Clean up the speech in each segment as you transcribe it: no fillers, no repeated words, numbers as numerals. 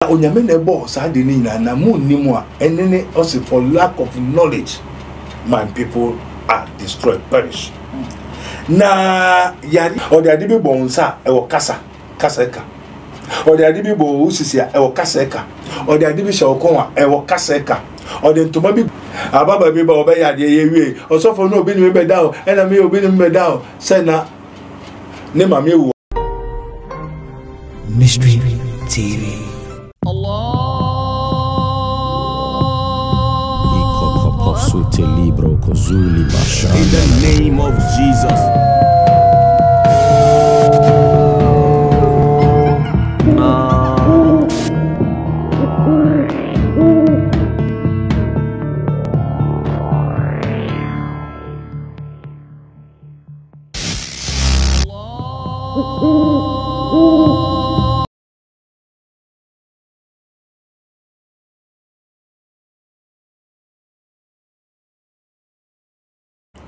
Onyame na ebo sa de ni na mu nimu a enene also for lack of knowledge my people are destroyed, perish. Na yari o de adibi bo nsa e wo kasa eka. O de adibi bo usisi a e wo kasa eka. O de adibi she okon a e wo kasa eka. O de ntoma bi ababa bi ba oba ya de ye wie o so for no obi ni be down e na me obi ni be down say na ne ma me wo Mystery TV. In the name of Jesus.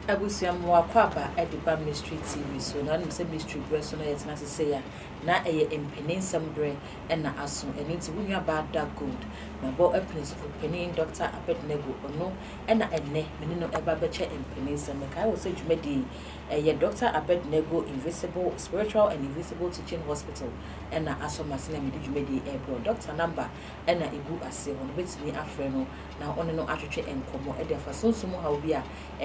Abusiam wakwaba ediba mystery TV so na say mystery bre so na yet na say ya na eye empenin sambre na aso eni ti wunwa ba da gold na bo principal penin Dr. Abednego ono na enne meni no eba beche empenin sam kai wo say dwumadi eye Dr. Abednego Invisible Spiritual and Invisible Teaching Hospital na aso masina medi dwumadi ebro doctor number na egu ase won betimi afre no na ono no atwetwe enkomo e defa sonsumu ha obi a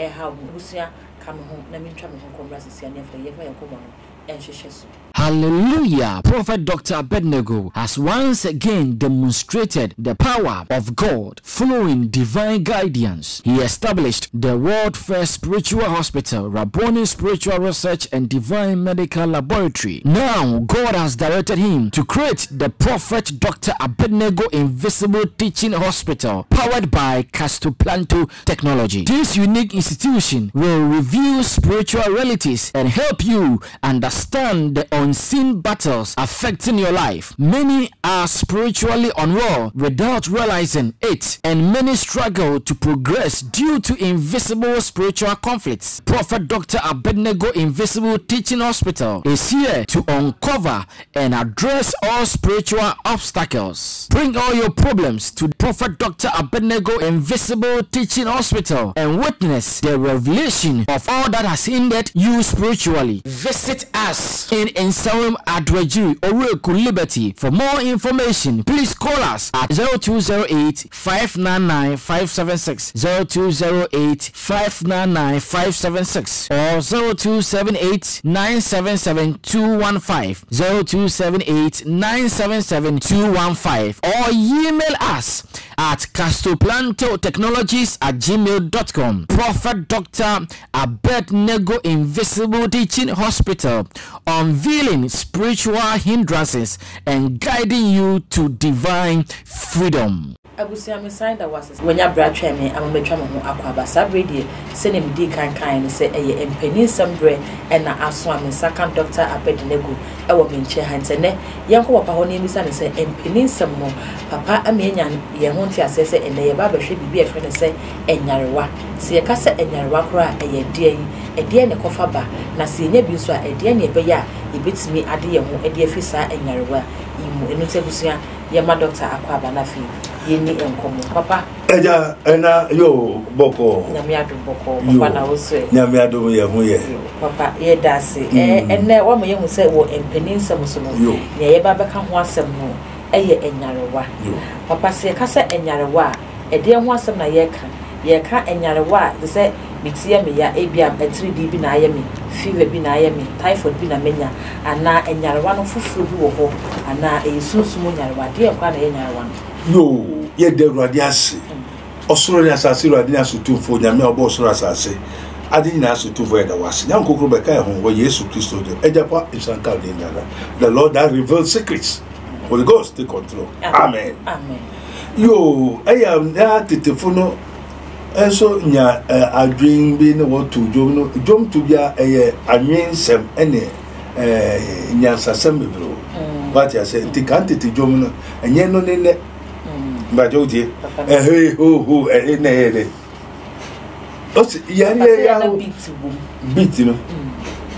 ha busia kame ho na mentwa me ho komra sisia ne fa yefa enkomo no enhwehwe. Hallelujah. Prophet Dr. Abednego has once again demonstrated the power of God following divine guidance. He established the world first spiritual hospital, Rabboni Spiritual Research and Divine Medical Laboratory. Now, God has directed him to create the Prophet Dr. Abednego Invisible Teaching Hospital, powered by Castoplanto Technology. This unique institution will reveal spiritual realities and help you understand the unseen battles affecting your life. Many are spiritually unwell without realizing it, and many struggle to progress due to invisible spiritual conflicts. Prophet Dr. Abednego Invisible Teaching Hospital is here to uncover and address all spiritual obstacles. Bring all your problems to Prophet Dr. Abednego Invisible Teaching Hospital and witness the revelation of all that has hindered you spiritually. Visit us in Nsawam Adwaju, Oreku Liberty. For more information, please call us at 0208 599 576, 0208 599 576, or 0278 977 215, 0278 977 215, or email us at castoplantotechnologies@gmail.com. Prophet Dr. Abednego Invisible Teaching Hospital, unveiling spiritual hindrances and guiding you to divine freedom. Abusia me sign that was when ya bra twa me amametwa me ho akwaba sabredi se ne medi kan ne se eye empenin sambre na aso am second Dr. Abednego e wo menche hante ne yenko papa ho ne misa ne se empenin sam no papa amenya ye ho nti asese ene ye ba behwe bibi efe ne se enyarewa se ye ka se enyarewa kora eye die ne kofa ba na se nya bi so a die ne be ya ebetimi ade ye ho ade afisa enyarewa imu enu tebusia ye ma Dr. Akwaba na fi yeni enkomo papa eja ena yo boko nyamiado boko papa na woswe nyamiado ye ho ye papa ye dase enne wo me ye hu se wo empenin sam so no ne ye ba beka ho asem no eye enyarewa papa se ka se enyarewa de ho asem na ye ka enyarewa de se mitia me ya ebia 3D bi na ayemi fever bi na ayemi typhoid bi na menya ana enyarewa no fufuru bi wo ho ana esunsumu nyarewa de kwa na enyarewa no yo ye de ruade ase osoro ni asase ruade asutufo nyame obo osoro asase ade nyina asutufo eda wase nyam kokro be kai ho wo Yesu Kristo de ejapa isanka de nyala. The Lord that reveals secrets. Holy Ghost take control. Amen. Amen. Yo am that telephone enso nya adwin bi ne wo to jom to bia anwensem ene nya sasem bibro what you say tikantete jom no enye no ne ba jodi hey ho ne o si yari ya beat no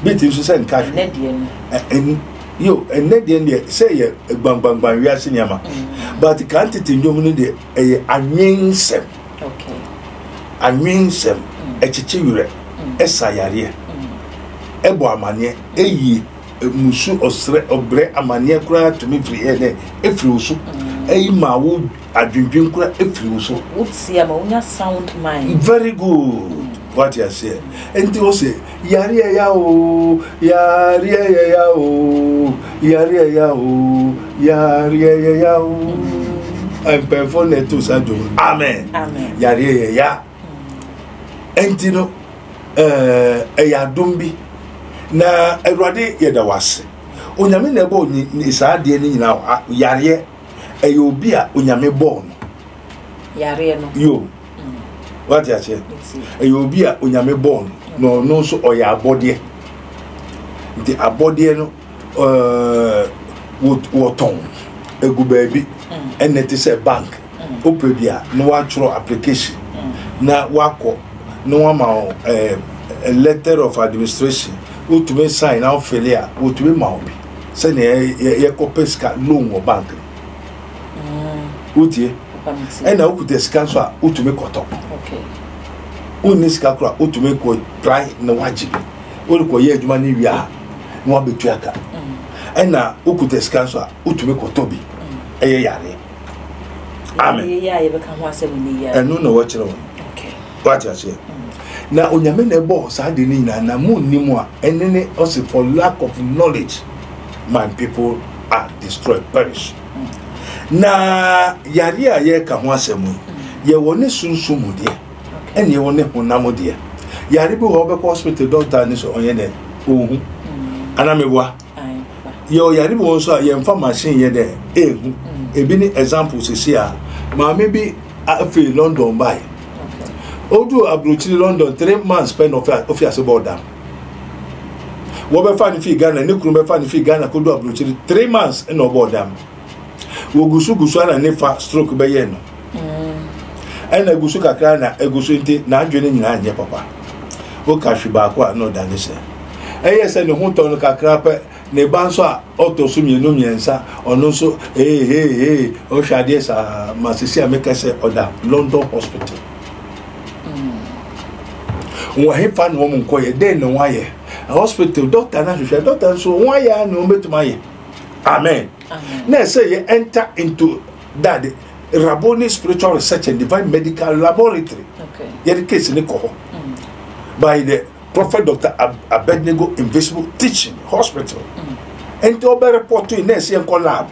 beat so say catch ne die no yo and then say a bang we are cinema but can't it in your de a mean sem okay a mean sem a chichire a sayare a boamania a ye musu osre obre amania kura to me free here if you so a ma would adwin kura if you so would see a sound mind very good what you say and you say yare ya o yare ya o yare ya o yare ya o and perform it to Sadu amen yare ya and you know ya dumbi na Edward yeda wase onyame na ebo ni saa de ni nyina yare obi a onyame bo no yare no yo what you say obi a onyame bo no so oya abode nti abode no woton egu baabi enete say bank opebia no wa throw application na wako no wa ma a letter of administration to me sign out failure to me maubi say na ye kopeska loan o bank utie and na ukute scan so to me koto okay uniska kra to me ko try na wajibi o ko ye adwuma ni wi a na wa betu aka and na ukute scan so to me koto bi eye yare amen yeah ye be kan ho asem ni ya enu na wo kire won okay what you say na onyame na ebo saa de ni na mu nimu a enene also for lack of knowledge my people are destroyed perish na yare a ye ka ho asemu ye woni sunsumu de ene ye woni honamo de yare bi wo be hospital doctor ni so onye ne ohu anamebwa yo yare bi won so a ye mfa machine ye de ehu ebi ni example sisi a ma me bi afi London by Odu abrochiri London 3 months spend office about them. Wo be fa ni fi Ghana ni kuru be fa ni fi Ghana ko do abrochiri 3 months in about them. Wo gusu ana ne fa stroke be ye no. Ana gusu kakra na egusu nti na adwene nyina anye papa. Wo ka hwe ba ko no da ne se. Eye se ne ho to no kakra pe ne ban so a otoso mienu miensa ono so o hwade sa masisi ameka se oda London hospital. Wo hefa no mo nkoye den no waye hospital doctor na hwehwe doctor so waye no betumaye amen na say you enter into that Rabboni Spiritual Research and Divine Medical Laboratory okay your case ni ko by the Prophet Dr. Abednego Invisible Teaching Hospital and to be report to nurse yen lab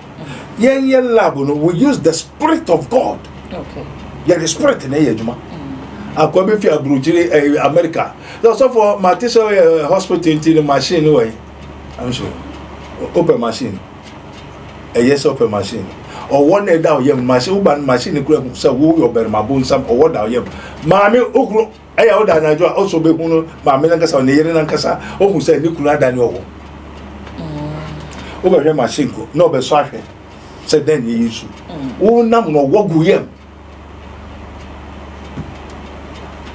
yen lab no we use the Spirit of God okay yeah the Spirit na yejuma akwabe fi abrochiri America so for Matiso hospital into the machine way I'm sure open machine yes open machine or one day down yem machine uban machine kura so wo your ber mabon sam or what down yem maame okro aya oda na jo also be hunu maame na kasa ne yere na kasa ohun say ni kura da ni owo o be machine ko no be so ahwe say then ye use wo nam no wogu yem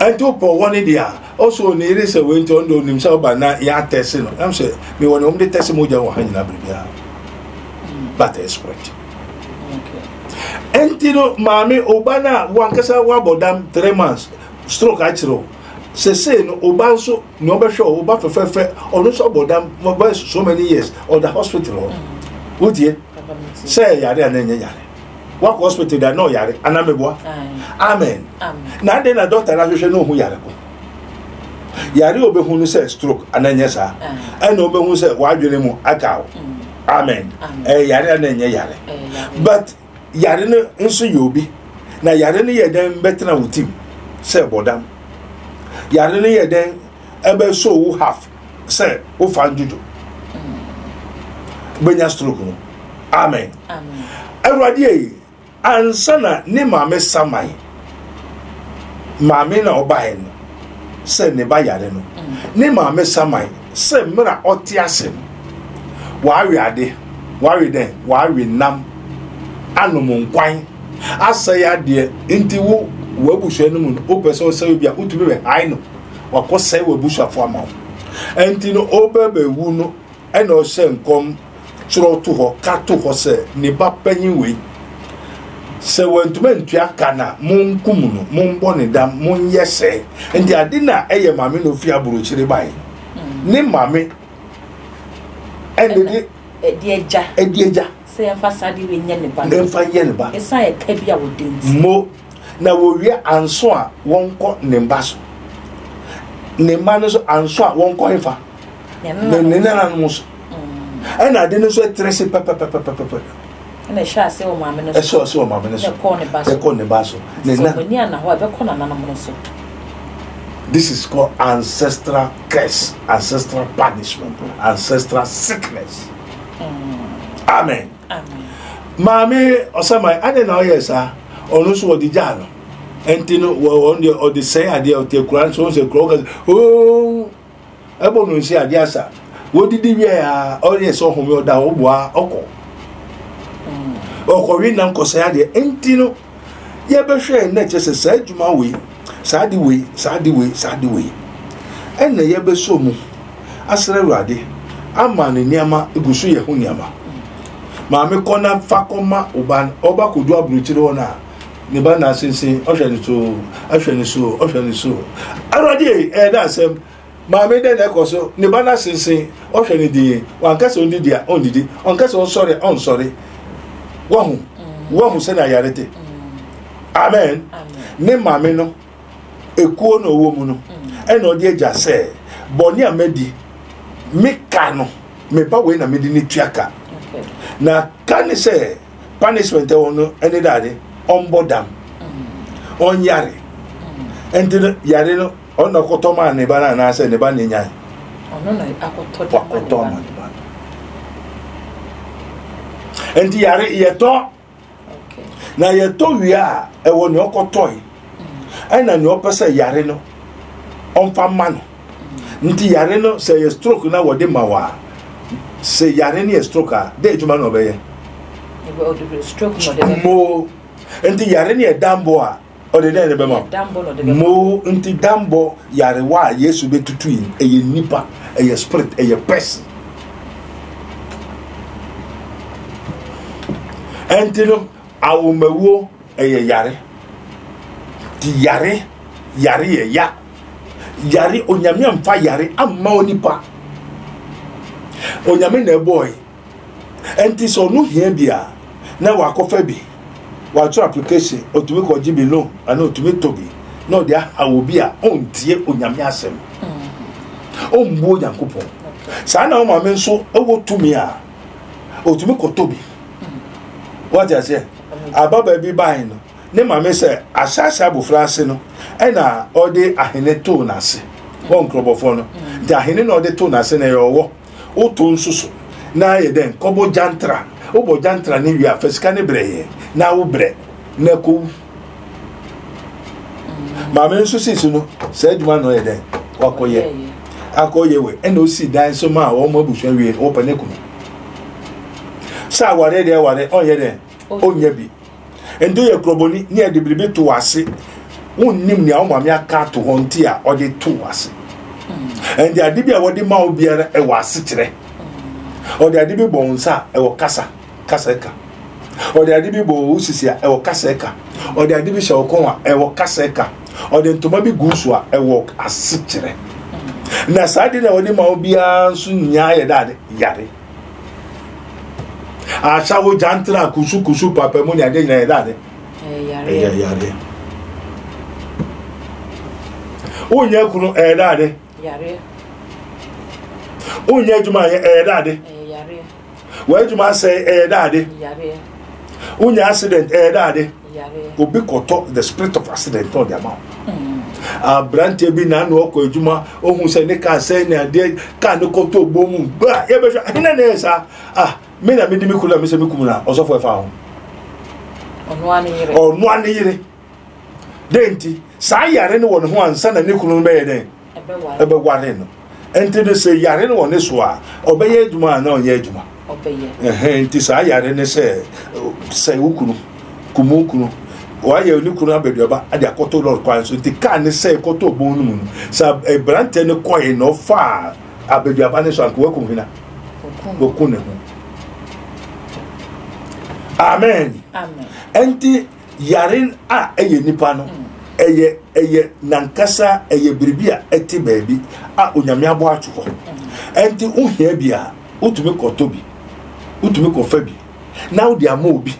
and to for one dia also ne ire se we nto ndo nim sa ba na ya test no am say me won om de test mo ja wo hanyina bibia but expert okay entino mame obana wankasa wa bodam 3 months stroke achiro se no obanso no be sure oba fefefe onu so bodam so many years or the hospital wodie say yare anenye yare wa hospital da no yare anamebwa amen na de na doctor na hwehwe no hu yare ko yare obehu no say stroke anenye sa na obehu say wadwene mu akaw amen yare anenye yare but yare no nso yobi na yare no yeden betra wutim say bodam yare no yeden ebe so wu half say o fandudo benya stroke no amen awrade ansana ne mame samai mame na obae no se ne ba yare no ne mame samai se mra otiase wa awiade wa awiden wa awinam anomon kwan asaya de enti wo wabuhwe no mu o pese se bia utube be ai no wakose wabuhwafo ama enti no obebe wu no ena o se nkom tro to ho ka to ho se ne ba panyin we se wantuma ntua kana mon kumuno mon bone dam mon yese ndi ade na eye mame no fi aburo chire bai ne mame ende edieja se emphasize we nye ne ba emfa ye ne ba esa e ka bia wo denti mo na wo wi anso a wonko ne mba so ne ma no so anso a wonko enfa ne na no so ena ade no so trese papa na sha se o mame no so o mame no so ko ne ba so ne na ni ana ho be ko na na no so. This is called ancestral curse, ancestral punishment, ancestral sickness. Amen. Amen. Mami osama ade na oyesa onu so odi jalo entino on the say ade o te kuran so se kro oh ebo no si ade asa wo didi wi a oyesa ohumi oda obua oko oko wi nam ko say ade entino ye be hwe na chese sa adwuma we saadi we enne ye be so mu asere urade ama ne niama egusu ye hu niama maame kona fakoma oba kodu abruchire ona ne ba na sense ohwani so arade da asem maame de na ekoso ne ba na sense ohwani di wankasa ondi dia ondidi onkasa on sorry wahu se na yarete amen ne maame no ekuo no wo mu no ena odi eja se boni amedi meka no me ba we na medi ni tuaka na kan se punishment wono ene dade on bodam on yare enti yare no on na koto ma ne ba na se ne ba ne nyan ono na akoto ma ne ba enti yare yeto na yeto wi a e woni okotoi ena ni opese yare no onfa mano nti yare no se stroke na wode mawa se yare ni stroke a de juma no be ye stroke no de mo nti yare ni dambo a ode de be ma dambo no de be mo nti dambo yare wa Yesu betutu yin eye nipa eye spirit eye person enti no awumewo eye yare di yare ye ya yare onyame amfa yare amma onipa onyame na boy enti so no hia bia na wakofa bi wa tro application otumi ko jibi loan ana otumi tobi no dia awobi a ontie onyame asem ombu yankopon sa na o ma me nso ewo tumi a otumi ko tobi what you say ababa bi ban no ne mame se asasa bufra ase no ena ode ahene to na ase won krobofo no de ahene no ode to na ase na yowo o to nsusu na ye den kobo jantra obo jantra ni wi afesika ne breye na wo bre na ko mame nsusu no se aduma no ye den akoye we ena o si dan so ma wo mo busua wi o pa ne kunu sa ware de ware on ye den onye bi endo ye kroboni ni edibribi to wase wonnim ni awoma me aka to honti a ode to wase endi adibi a wode ma obiara e wase kire ode adibi bonsa e wo kasa eka ode adibi bo usisi a e wo kasa eka ode adibi hye okon a e wo kasa eka ode ntoma bi gusu a e wo ase kire na saadi na wode ma obiara nso nya ye dade yare asawo jantra kusu papa mu ni ade nyina yare yare onya kunu dade yare onya juma dade yare wa juma say dade yare onya accident dade yare obi koto the spirit of accident on the amount brante bi na no ko ejuma ohun se ne ka se ne ade ka no koto ogbomu ba ye be hina na esa me na me di me kula me se me kumuna osofo efa ho onu ane yire denti sa yare ne won ho ansa na ne kunu be ye den ebe ware no enti de se yare ne won so a obeye adwuma na onye adwuma obeye enti sa yare ne se ukunu kumukunu wa ye oni kunu abeduaba ade akoto lord kwan so enti ka ne se koto obonu mu sa brante ne koye no fa abeduaba ne so anko wakum hina okune ho Amen. Amen. Enti yaren a eye nipa no eye nankasa eye biribia eti baabi a onyame abo atwo. Enti uhia bia utumi kotobi utumi kofabi na wo dia ma obi.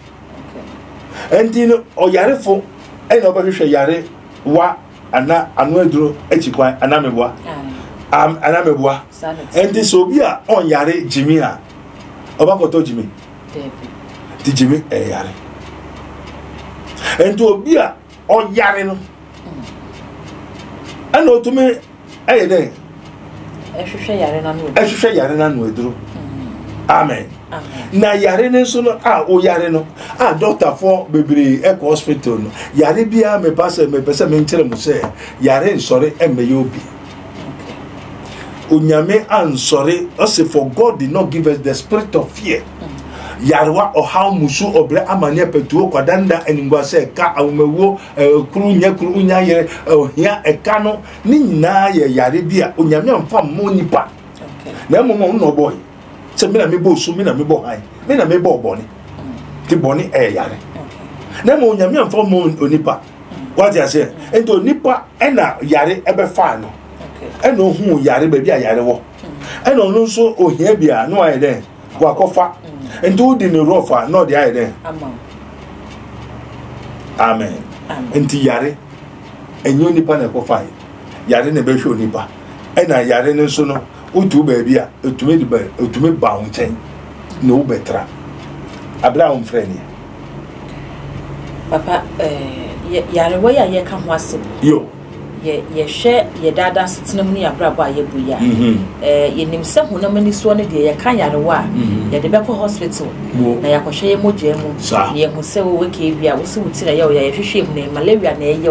Enti no oyarefo ena obahwehwe yare wa ana anu aduro ekikwan anameboa anameboa. Enti so obi a on yare jimi a obakoto jimi ti jimi yare. Enti obi a on yare no ana otumi den ehwehwe yare na no aduro. Amen. Na yare ne so no a o yare no a doctor for bebre e hospital no yare bia me pese me nkyere mo se yare nsore emeye obi. Onyame ansore us for God did not give us the spirit of fear. Yarwa o how musu obre amane petuo kwadanda eningwa se ka awmewo kuru nya yere ohia eka no ni nyina ye yare bia onyame amfa mo nipa. Na mo no boy se me na me bo su me na me bo han me na me bo boni ti boni yare na mo onyame amfa mo onipa what you say ento nipa na yare ebe fa no ena ohu yare ba bia yare wo ena no so ohia bia no aye den wa kofa ento di ni rofa no de aye den amen enti yare enyo nipa na kofa yare na be hwe onipa ena yare ne so no utu baby a otumi ba unchen no betra Abraham friend papa yare we ya ye ka ho asem yo ye hwe ye dada setenam ni abrabo aye buya ye nim se honam ni so ne de ye kan yare wa ye de be ko hospital na ya kohwe ye mogye mu ye hu se wo ke bia wo se wuti na ye hwehwe mu na malaria na ye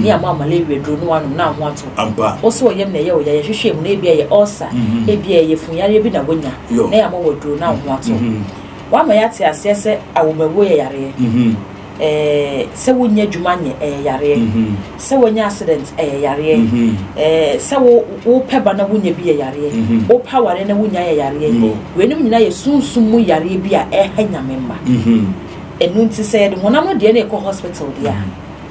ni ama malaria dro no anu na ho ato ampa wo se wo ye na ye hwehwe mu na bia ye ulcer bia ye funyare bi na wonya na ya ma wo dro na ho ato wa ma ya te ase se awomawo ye yare se wonya dwuma nye yare se wonya accident yare se wo peba na wonya bi yare wo power na wonya yare wenim nyina ye sunsum mu yare bi a hanyame mma enu nti se de honam de na e ko hospital dia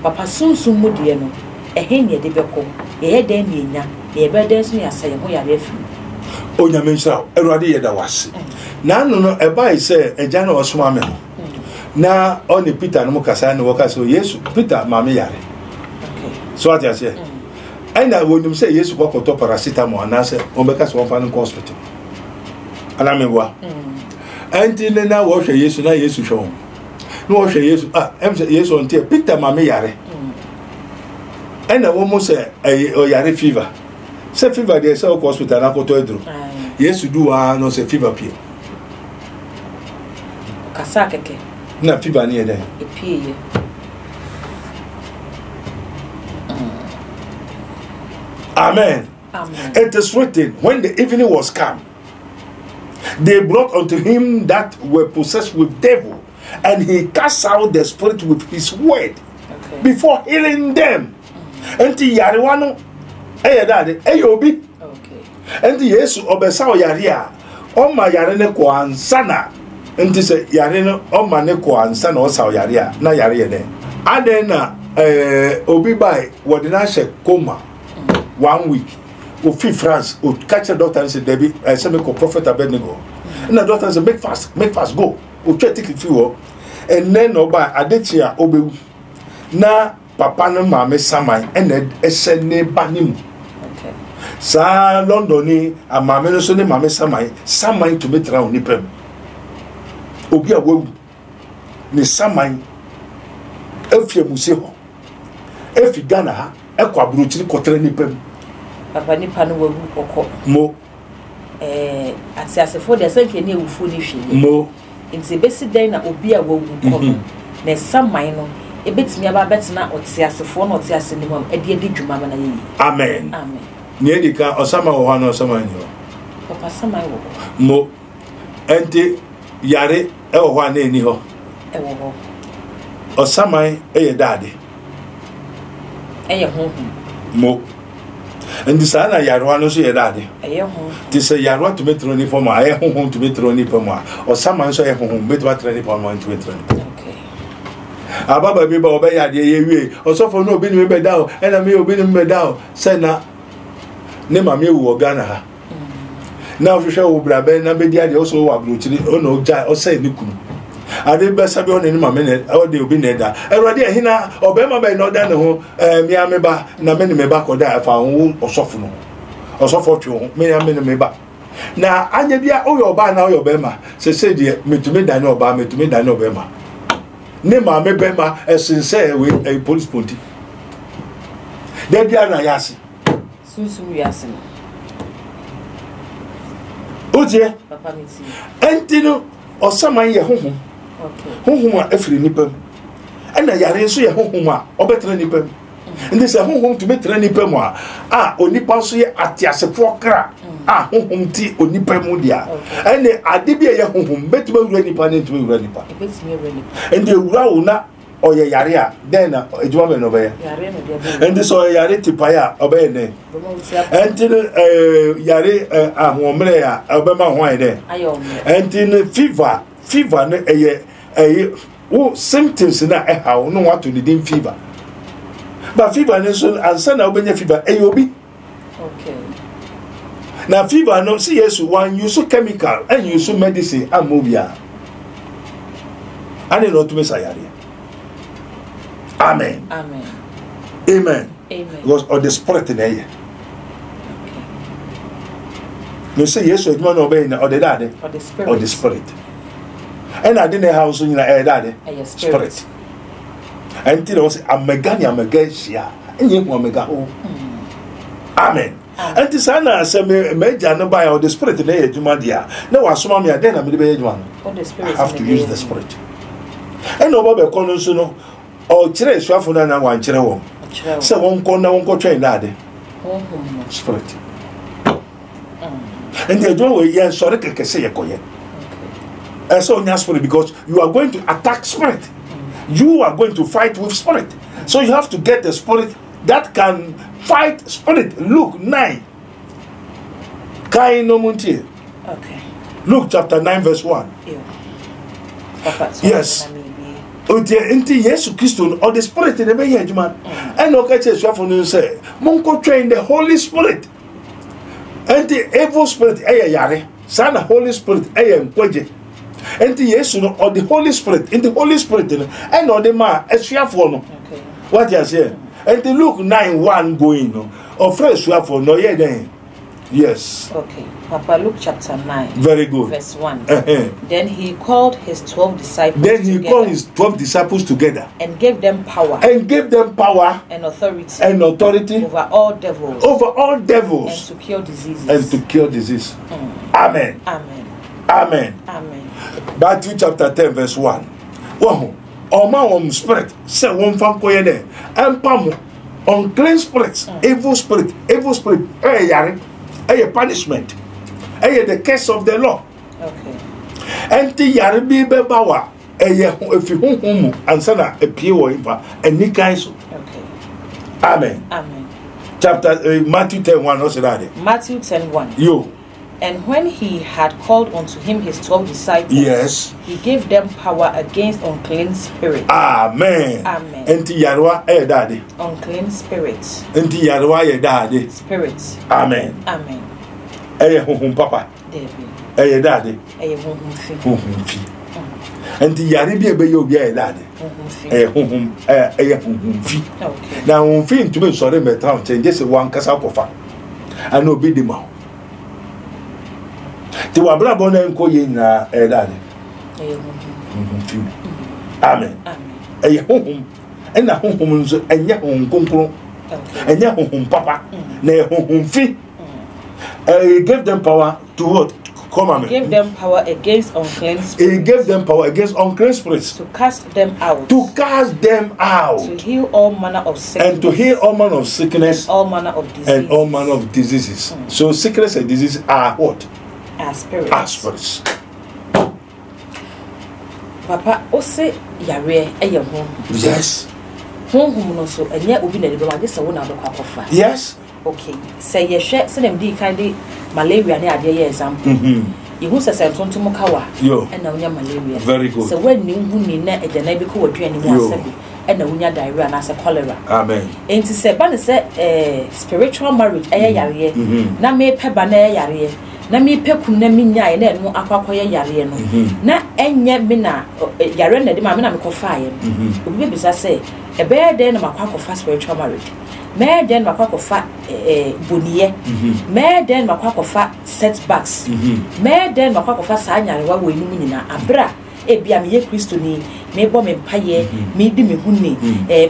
papa sunsum mu de no ehenya de beko ye den ni nya ye be den so ya say ho yare afi onyame nsa erade ye da wase na no e bai se eja na osoma me no na oni Peter no mukasa na waka so Yesu Peter mame yare so ati ase aina wonim se Yesu kwa koto paracetamol na se o beka so fa no hospital ana mewa anti na wo hwe Yesu na Yesu hwe no wo hwe Yesu em se Yesu onti Peter mame yare aina wo mo se o yare fever se fever de se o hospital na koto edru Yesu duwa no se fever pie kasa keke na fever ni eden epie amen. It is written, when the evening was come, they brought unto him that were possessed with devil, and he cast out the spirit with his word before healing them. And the yariwano daddy obi and the Yesu obesa yaria o ma yare ne ko ansana nti se yare no o ma ne ko ansana o sa yaria na yare ye den aden na obi bai wodi na she coma 1 week o fi France o catch the doctor and say Debbie say me ko prophet Abednego na doctor say make fast go o try take it wo and then no ba adechia obewu na papa no ma me saman and ese ne banim sa London ni amame no so ne mame saman to metra oni pem obi awu ni saman efie muse ho efi Ghana ha ekwa brochiri kotere ni pem papa ni panu wawu okọ mo asiasefo de sanke ni ewufu ni hwe mo nti besi den na obi awu kọ na saman no ebetimi aba betina otiasefo na otiasenimam ede dwuma na yeyi amen amen Niedika osama wo no osama ni papa sama wo mo enti yare e wo ho na eni ho e wo ho osama e dade e ye ho mo enti sana yare wa no so ye dade e ye ho ti se yare wa to metro ni pomo e ho to metro ni pomo osama so e ho metro ni pomo to metro ni ababa bi ba obeya de yewie osofo no obi ni me da o ena me obi ni me da o se na ne ma me wo Ghana ha na ohwehwe wo bra be na be dia de oso wo abrochiri ona oja o se ni kunu ade be sabe ona ni ma me ne o de obi ne da erode ehina obema be no da ne ho mi ameba na me ne me ba ko da fa wo osofo no osofo twe ho me ya me ne me ba na anya bia oyo oba na oyo obema se de metumi da ne oba metumi da ne obema ne ma me bema esinse we police ponti de bia na yasi sunsu yasi oje papa mi ti entino osaman ye honhom honhom a afiri nipam ena yare nso ye honhom a obetra nipam ndi se honhom to betra nipam a onipa so ye atiasefo kra a honhom ti onipa mu dia ene ade bia ye honhom betuma wura nipa ne ntuma wura nipa betuma wura nipa ende wura wo na oye yare a den na ejuma me no be yare me dia ende so yare tipa ya obe ne entino yare ahomre ya obema ho ide entino fever no eye wo symptoms na how no want to the fever but fever no so ansa na obenya fever obi okay na fever no see yesu one use chemical and use medicine amobia and no to me sayare amen amen amen because of the spirit in here no say yesu eduma no obey na or the spirit and I didn't house in the spirit until I was a megania and you omega amen and this ana say me no buy or the spirit in the jumadia no asoma me then I have to use the spirit and no baba kono so no o kire suafo na wan kire wo say won ko na won ko twen dade spirit and they don't we yen sorry keke say yekoye so spirit because you are going to attack spirit you are going to fight with spirit so you have to get the spirit that can fight spirit. Luke 9 kaino muntie okay Luke chapter 9 verse 1 yes unti Yesu Christo or the spirit in the be here man and no catch suafo no say monko train the Holy Spirit and the evil spirit yare sana Holy Spirit nkwaje and the Yesu no or the Holy Spirit in the Holy Spirit and no the ma suafo no okay what you say and the Luke 9:1 going no or fresh suafo no ye then yes okay Papa Luke chapter 9 very good verse 1 then he called his 12 disciples together and gave them power and authority over all devils and to cure disease amen Matthew chapter 10 verse 1 wow oma spirit say won fan koye there empam unclean spirits evil spirit yare punishment the curse of the law okay and the yare bi be bawa if you hum answer na epie wo ifa any kind okay amen chapter Matthew 10:1 also that Matthew 10:1 yo and when he had called unto him his 12 disciples yes he gave them power against unclean spirits amen and the yarwa daddy unclean spirits and the yarwa daddy spirits amen hum papa daddy hum fi and the yare bi ebe yo bia daddy hum fi okay na hum fi ntumi sore metam change se wan kasa kofa and obi di ma ti wa bra bo na nko ye na daddy hum fi amen hum ena hum nso enya hum konkron enya hum papa na hum fi he gave them power to what? Come gave them power against unclean spirits. He gave them power against unclean spirits. To cast them out. To heal all manner of sickness. And to heal all manner of sickness. All manner of diseases. And all manner of diseases. So sickness and diseases are what? Are spirits. Are spirits. Papa, ose yare eye hom. Yes. Hom no so enye obi na de ba just won na do kwakofa. Yes. Okay. Say ye hwe se dem di kan de malaria ne ade ye example. You who says I'm to Mokawa, and now malaria. Very good. So when you need net at the neighbor who are doing and the unya diarrhea and as a cholera. Amen. And to say, Banner said, spiritual marriage, yare, na me pebane yare, na me pecunaminia and then more aquacoya yare. Na enya mina yarena de mamma fire. Baby, I say, a bear then of a quack of spiritual marriage. Mere then my quack of fat bunier, mere then my quack of fat setbacks, mere then my quack of fat sanya, what we mean abra, a biamia Christoni, me bomb and paye, me be me huni,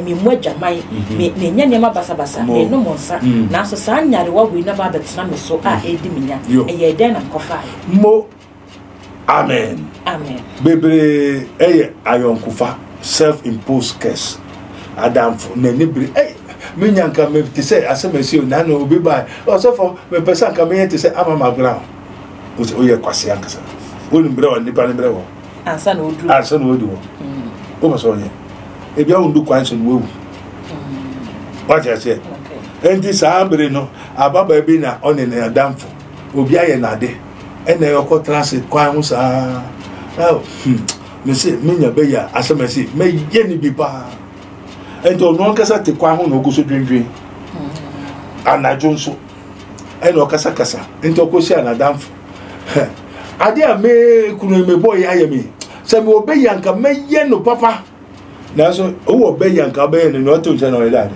me moja mai, me nyama basabasa, me no monsa, now so sanya, what we never but snam so a dimina, a ye then I'm coffee. Mo, amen. Amen. Baby, ayon kufa, self-imposed curse. Adam for Nenibri, Minyanka me to say, as a monsieur, Nano will be by, or so for the person coming here to say, I'm on my ground. Which we are Quasiancas. Wouldn't blow and Nippon Brevo. And son would do. And son would do. Oversonia. If you don't do quite and woo. What I said. And this Ambrino, Abba Babina on in a damp will be a nade. And they are called transit quams are. Oh, Monsieur Minya Beya, as a messy, may Yenny be bar. And to no casa te quaho no go so dream. And I don't so. And no casa casa. Into Cosia and a damp. I dear me couldn't me boy I me. Some will obey Yanka may yen no papa. Now so obey Yanka bay and not to general lad.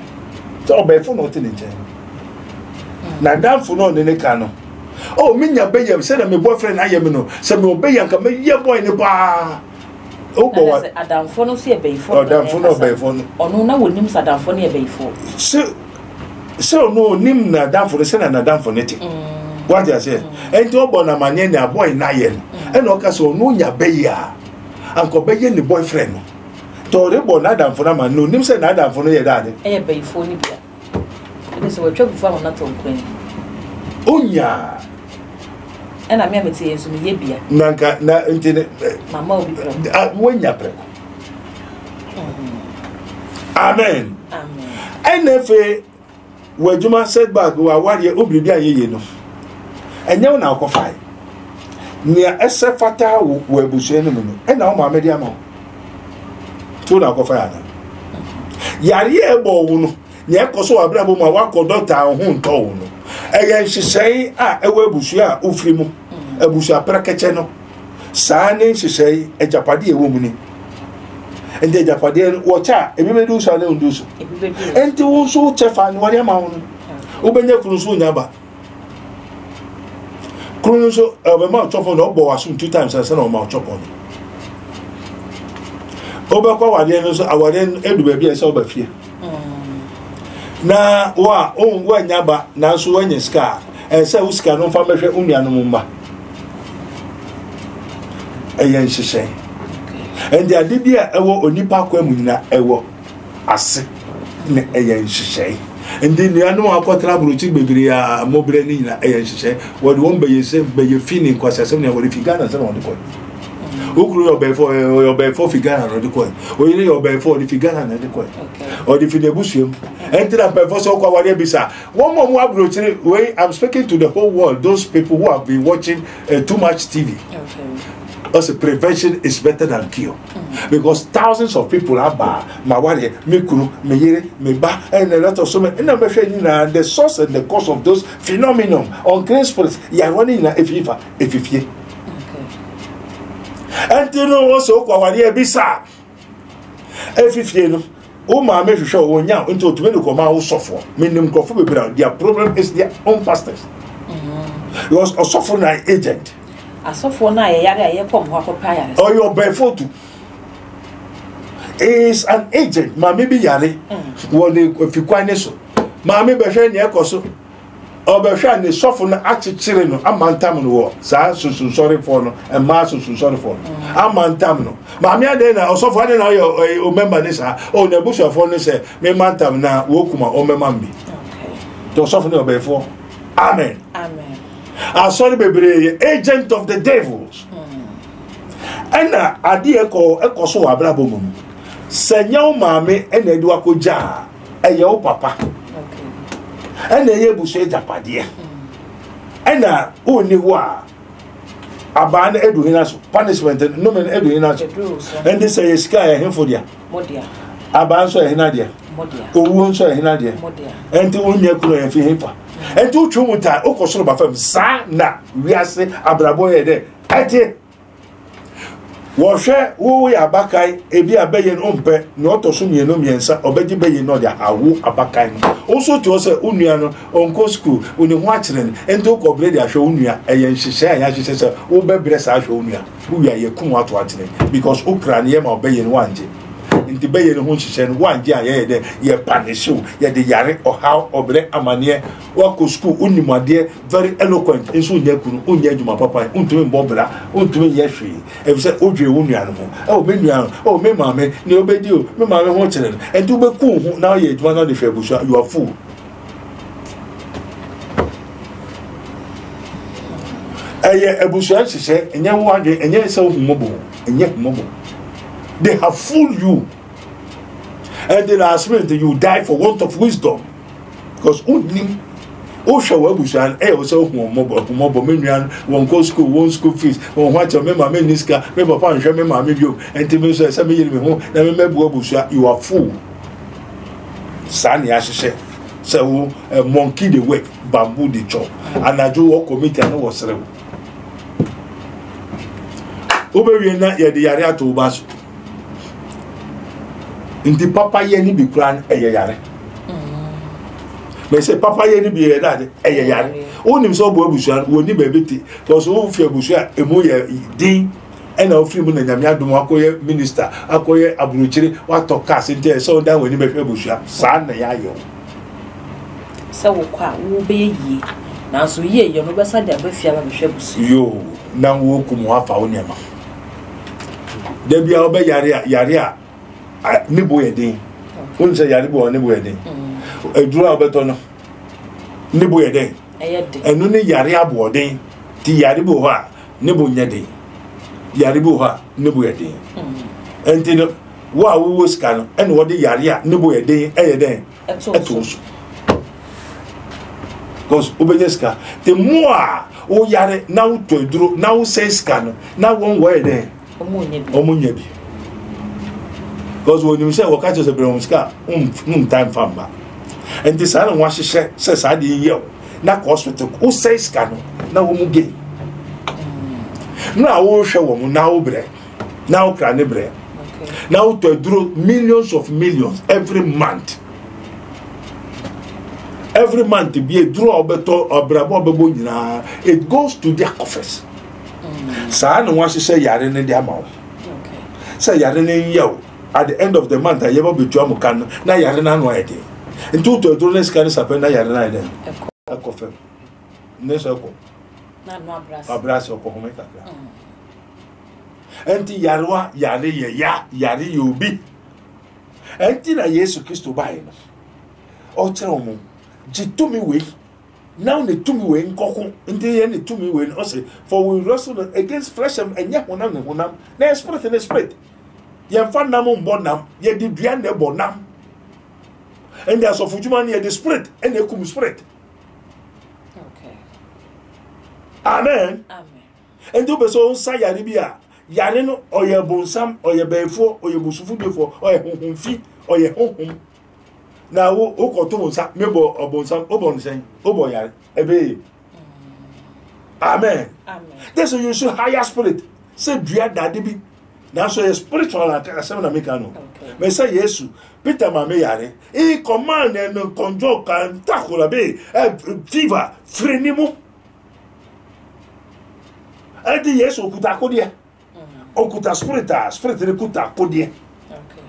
So obey for nothing in general. Now damn for no in the cano. Oh, Minya Bay said my boyfriend I am no. Some will obey Yanka may ye boy in the bar. Oh boy, Adam for no see a bay for Adam for no bay for or no now with names Adam for near bay for. So no nim na down for the sen and Adam for netting. What I say, and to Bona Manena boy Nayen, and Ocaso no ya beya, Uncle Bayan the boyfriend. To the bon Adam for a man, no names and Adam for no daddy. A bay for Libya. It is a trouble for not on queen. Unya. And I remember saying to me, Yabia. Nanka, na internet. Mamma will be when ya prep. Amen. Amen. And if where Juma said back, who are what you obligate ye know. And now now coffee. Near Essa Fata were Bushen, and now my medium. Two now coffee. Yari ebo, near Coso Abrabo, my work or daughter, whom told. Again, she say, a webusia, ufrimu, a busia prakacheno. Sane, she say, a Japadi woman. And the Japadian water, everybody do so, don't do so. And to also Chefan, what amount? Open your Cruzunaba. Cruzo of a mouth chop on the bow, soon 2 times as a mouth chop on it. Oberco, our then baby, I saw by fear. Na wa on wa nyaba na so wanya ska se uska no fa mehwe unia no mumba eyen hyehyɛ and the adibia ewo onipa kwamu nyina ewo ase ne eyen hyehyɛ and the nuanu akotra brochi bebre a mobre ni nyina eyen hyehyɛ wode won beye feeling kwasasem ne wode figana se won ko ukuru your before figana no de ko oyire your before the figana na de ko or the finebusium enter and before so kwa wale bisa one more abrochire way I'm speaking to the whole world, those people who have been watching too much TV. Also prevention is better than cure. Because thousands of people are mawale mikuru meyere meba and a lot of so many and the source and the cause of those phenomenon on grace for ya running na efifie. And you know also kwa wale bisa efifie no o ma me hwehwe o nya into to me ko ma wo sofo minim ko fu bebra their problem is their own pastors. Because a sofo na agent asofo na yare aye kom ho akopa yare or your before to is an agent ma me bi yare wo ne fi kwane so ma me be hwe ne ekoso o be hwe ne sofo na achechire no amantam no wo sa susun sorry for no e ma susun sorry for no amantam no ma me ade na osofo ade na o member ni sa o na busu afo ni se me mantam na wo kuma o member mbi to osofo ne obefo amen amen sorry bebre agent of the devils and ade ekoso wa brabo mu senya o maame ena edu akoja eye o papa ena ye busu ejapade ena oni wa Aban edu hinaso punishment no men edu hinaso and this say sky him for dia modia aban so hina dia modia owu so hina dia modia enti wonya kuro en fi hifa enti utwu muta okosoro ba fam sa na wiase abrabo ye de ati wo hwe wo ya abakai ebi abaye no mpe na otoso mienu miensa obedi baye no dia awu abakai no also to say unua no onko school uni ho akire enti o kobre dia hwe unua eye nhihye aya hihye say wo bebre sa hwe unua wo ya ye kum ato akire because ukran ye ma obaye no wanje nti baye no ho nhihye no wanje aye de ye punish ye de yare o how obre amane wo ko school unimade very eloquent enso nya kunu onya adwuma papa untumi mbobra untumi ye hwe e say odwe unua no ho me nua o me mame ne obedi o me mame ho kire no enti wo be ku ho na ye adwuma na de hwe busu you are fool eye ebusu nhihye enye wo ade enye se humobo enye humobo they have fooled you and the last minute you die for want of wisdom because unim o show abusu an e o se humobo menuan won go school won school fees won what your member me niska me papa nhwe me mama bio enti me so se me yiri me ho na me mebu abusu you are fool sani ahihye se wo monkey the work bamboo the chop anajo wo committee na wo sere obewie na ye de yare ato baso nti papa ye ni bi kran eye yare me say papa ye ni bi ye that eye yare onim so bo abusuan woni ba beti because wo fi abusua emu ye din ena ofri mu na nyame adom akoye minister akoye aburuchiri wato cast nti so dan woni ba fi abusua sa na ya yo se wo kwa wo be yi na so ye ye no be sa da ba fi aba be hwe busu yo na wo kum wa fa woni ma da bia oba yare a ne boye den won se yare bo ne boye den edura obeto no ne boye den enu ne yare abo den ti yare bo ha ne bo nya den yare bo ha ne boye den enti no wa wo ska no ene wo de yare a ne boye den eye den eto so cause obenyeska the more o yare na wo to eduro na wo se ska no na won wo den omunye bi because when you say wakacho se bronska time famba and this ana wa hihye se sa de ye na ko hospital o say ska no na wo mu ge na wo hwe wo mu na wo bre na wo kra ne bre na wo to duro millions of millions every month be a draw obeto obrabo obebo nyina it goes to their coffers sa na wa hihye yare ne de amawo say yare ne yew at the end of the month I ever be to amukan na yare na no ide ntu to do less can happen na yare na ide akofem neso ko na no abras ko ho meka enti yarwa yare ye ya yare yobi enti na Yesu Kristo bai no o tere mu jitumi we now ne tumi we nkoko enti ye ne tumi we no say for we wrestle against flesh and honam ne honam na spirit ye fa nam mbonam ye di dua ne bonam and there's of human ye the spirit and the kum spirit okay amen and do be so sa yare bia yare no oye bonsam oye befo oye busufu defo oye honhomfi oye honhom na wo okoto bonsa mebo obonsam obonsen obo yare ebe amen this is you should higher spirit say dua dade bi na so spiritual asem na make no me say Yesu Peter ma me yare e command and control kan takola be fever frenimu adi Yesu okuta kodie okuta spirit re kuta kodie okay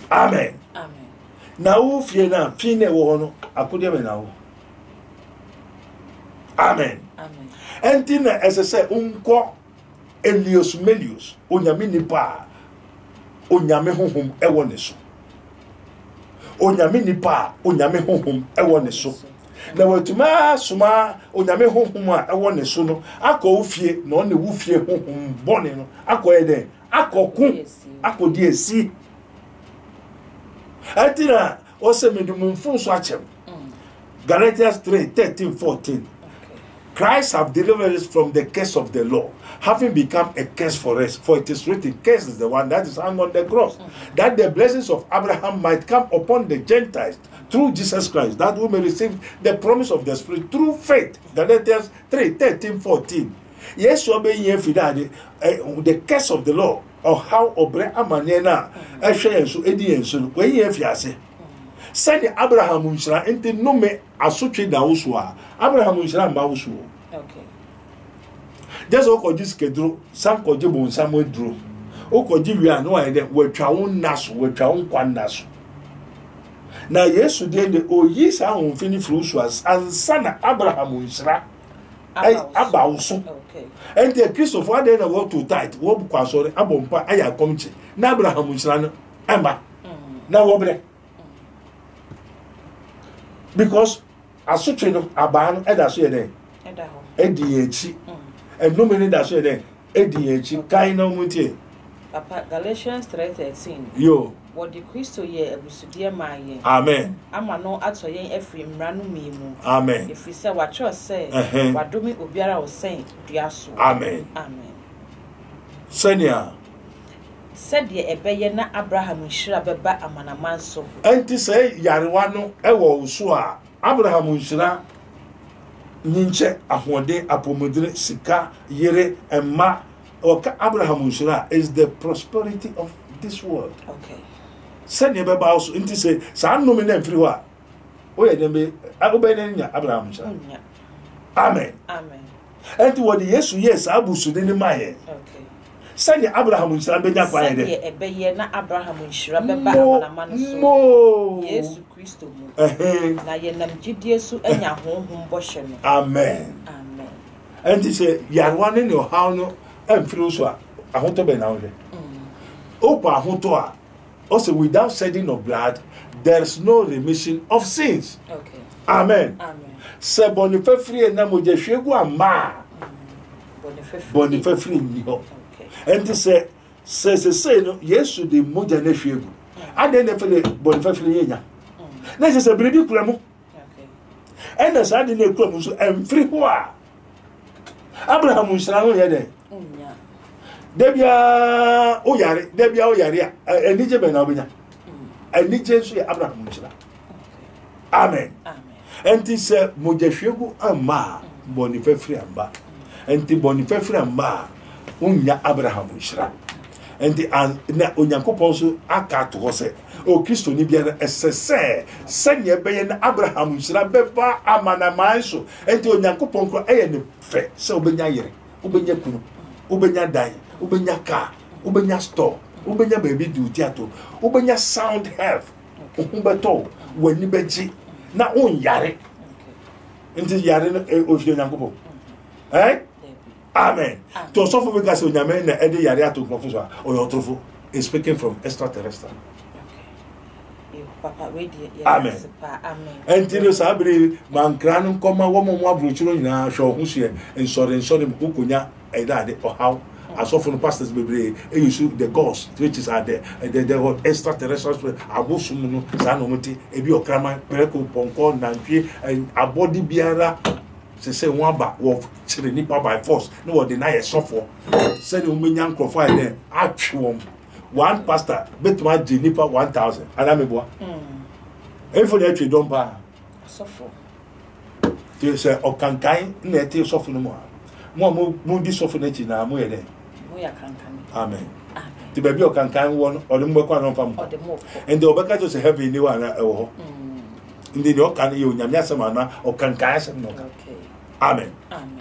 amen na wo fie na fie ne wo no akodie me na wo amen entina ese unko Elios Melios onyame nipa onyame honhom ewo ne so onyame nipa onyame honhom ewo ne so na watuma suma onyame honhom a ewo ne so no akọ ofie na ọ na wu fie honhom bone no akọ eden akọku akọdi esi atina o se medum mfunso achem Galatians 3:13-14 Christ have delivered us from the curse of the law, having become a curse for us. For it is written, curse is the one that is hung on the cross, that the blessings of Abraham might come upon the Gentiles through Jesus Christ, that we may receive the promise of the Spirit through faith. Galatians 3:13-14. Yes, so be ye fidade the curse of the law, or how obre amanena ehwe enso edi enso we ye fiase. Said Abraham unshira enti no me asotwe da woso a Abraham unshira mba woso. Okay. Just okoji skedro sam koje bon sam dro. Okoji wi an wa de watwa won naso watwa won kwan naso. Na Yesu de oyi sa won fini fruso as ansana Abraham unshira aba woso. Okay. And the Christopher had then walk too tight, walk sorry, abompa aya comche. Na Abraham unshira amba. Na wobre. Because asotwe no aba no eda so ye den edi echi no many da so ye den edi echi kai na muntie Papa Galatians 3:13 yo what the Christo ye abusudie ma ye amen ama no ato yen efri mra no mimu amen if we say wa cho say wadomi obiara o sen dua so amen amen senia said ye ebeye na Abraham nshira beba amanaman so enti say yarewa no ewo so a Abraham nshira nyinche ahode apomodire sika yere emma oka Abraham nshira is the prosperity of this world. Okay. Said ye beba also enti say sa no me na mfiri ho a o ye dem be nya Abraham nshira amen amen enti what Yesu yes abusu de ni maye. Okay. Said Abraham nshira benya kwa ye de ebeye na Abraham nshira beba amanaman so Yesu Christo mu na ye nam gidie su anya honhom bɔhye no amen amen enti say yarwa ne no how no emfiri so a ahoto be na wo de opa ahoto a also without shedding of blood there is no remission of sins. Okay. Amen. Amen. Se bonifefri na mo je hwegu ama bonifefri ni ho. Okay. Enti say no Yesu de moja na hwegu ade na fele bonifefri yenya na se biribi kura mu Okay. ena sa de na kura mu so emfiri ho a Abraham nshira no ye de Unya. Debia oyare a enije be na obenya enije so ye Abraham nshira amen Amen. enti se mojahwegu amma bonifefri amba enti bonifefri amba unya Abraham nshira enti na onyankopon so aka to ho se o Kristo ni biara esese senye beye na Abraham nshira beba amana manso enti onyankopon ko eye ne fe se obenya yere obenya kunu obenya dan obenya car obenya store obenya baby duty ato obenya sound health obeto wani beji na on yare enti yare no ofie onyankopon amen to so for because onyame na ede yare ato professor oyotrofo is speaking from extraterrestrial. Papa we dey amen amen enti no sabre mankra no koma wo mo abrochiro nyina hwe ho hye ensore bukonya edade ohaw asofo no pastors bebre use the gods which is are there the what extraterrestrial abosum no za no moti ebi okrama pereko ponko nantwie abodi biara se won aba wo chire nipa by force no wo deny sofo se ni umenya nkrofo ide atwe one pastor betuma je nipa 1000 anameboa efo na atwe don ba sofo ti se okankan na eti sofo no mo di sofo na chi na mo ye de mo ya kankan amen amen ti baby okankan won o de mo kwa no fam and the obeka to se heaven ni wa na e wo ndi ni okan ye onyame asema na okankan asem no okay amen amen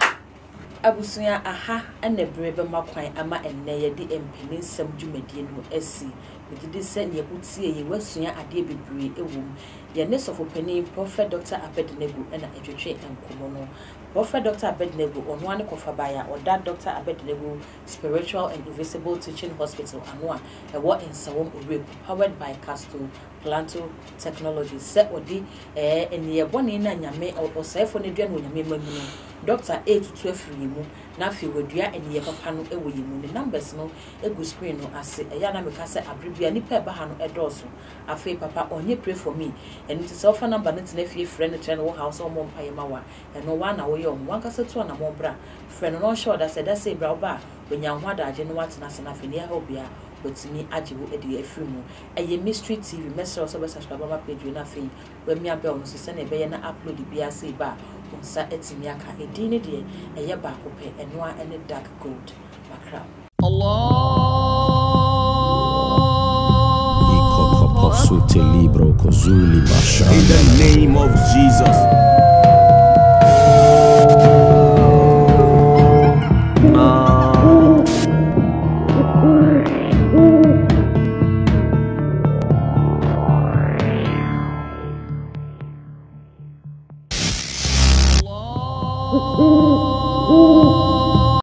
abusuya aha ene brebe makwan ama enne ye de empini nsam dwumadie no asi megide se ne butie ye wasua ade bebre ewom ye ne sofo pani prophet Dr. Abednego ena etwetwe enkomo no prophet Dr. Abednego ono ane kofa baya oda Dr. Abednego Spiritual and Invisible Teaching Hospital anwa ewo ensawom oreku powered by Castle Planto Technology se odi ene ye bone na nyame osefo ne dua no nyame mamu no Dr. A to 12 mu na fi wadua ene ye papa no ewo yemu ne numbers no egu screen no ase eya na meka se abribia ni pa ba ha no edoso afi papa onye pray for me ene ti so fa number no tena fi friend trend wo house o mo mpa ye mawa eno wa na wo yo wanka se to na mo bra friend no sure that said that say bra ba when ya ho adaje no wat na se na fini obia botimi ajibu edi afiri mu eye mystery tv message also be subscribe my page na fe when me abel no se na be na upload bia say ba unsa etimi aka edi ne de eye ba ko pe eno a ene dark gold makra In the name of Jesus.